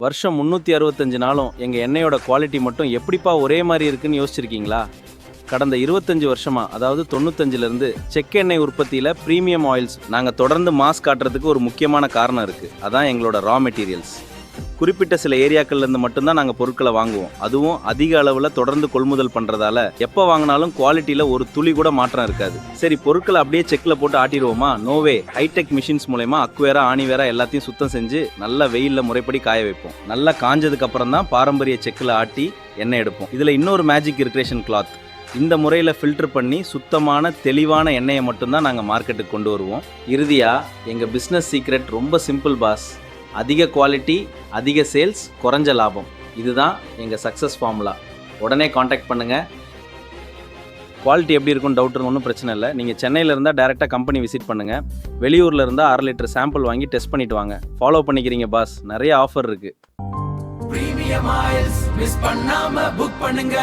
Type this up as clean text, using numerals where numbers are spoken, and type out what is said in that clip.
வருஷம் 365 நாளும் எங்கள் எண்ணெயோட குவாலிட்டி மட்டும் எப்படிப்பா ஒரே மாதிரி இருக்குன்னு யோசிச்சிருக்கீங்களா? கடந்த 25 வருஷமா, அதாவது 95லேருந்து செக் எண்ணெய் உற்பத்தியில் ப்ரீமியம் ஆயில்ஸ் நாங்கள் தொடர்ந்து மாஸ் காட்டுறதுக்கு ஒரு முக்கியமான காரணம் இருக்குது. அதான் எங்களோட ரா மெட்டீரியல்ஸ். குறிப்பிட்ட சில ஏரியாக்கள்லேருந்து மட்டும்தான் நாங்கள் பொருட்களை வாங்குவோம். அதுவும் அதிக அளவில் தொடர்ந்து கொள்முதல் பண்ணுறதால எப்போ வாங்கினாலும் குவாலிட்டியில் ஒரு துளி கூட மாற்றம் இருக்காது. சரி, பொருட்களை அப்படியே செக்கில் போட்டு ஆட்டிடுவோமா? நோவே. ஹைடெக் மிஷின்ஸ் மூலமா அக்குவேரா ஆணிவேரா எல்லாத்தையும் சுத்தம் செஞ்சு நல்லா வெயிலில் முறைப்படி காய வைப்போம். நல்லா காஞ்சதுக்கு அப்புறம் தான் பாரம்பரிய செக்கில் ஆட்டி எண்ணெய் எடுப்போம். இதில் இன்னொரு மேஜிக் இரிக்ரேஷன் கிளாத். இந்த முறையில் ஃபில்டர் பண்ணி சுத்தமான தெளிவான எண்ணெயை மட்டும்தான் நாங்கள் மார்க்கெட்டுக்கு கொண்டு வருவோம். இறுதியாக எங்கள் பிஸ்னஸ் சீக்ரெட் ரொம்ப சிம்பிள் பாஸ். அதிக குவாலிட்டி, அதிக சேல்ஸ், குறைஞ்ச லாபம். இதுதான் எங்கள் சக்ஸஸ் ஃபார்முலா. உடனே காண்டாக்ட் பண்ணுங்கள். குவாலிட்டி எப்படி இருக்குன்னு டவுட் ஒன்றும் பிரச்சனை இல்லை. நீங்கள் சென்னையில் இருந்தால் டேரெக்டாக கம்பெனி விசிட் பண்ணுங்கள். வெளியூரில் இருந்தால் 1/2 லிட்டர் சாம்பிள் வாங்கி டெஸ்ட் பண்ணிட்டு வாங்க. ஃபாலோ பண்ணிக்கிறீங்க பாஸ், நிறைய ஆஃபர் இருக்குது. பிரீமியம் ஆயில்ஸ் மிஸ் பண்ணாம புக் பண்ணுங்க.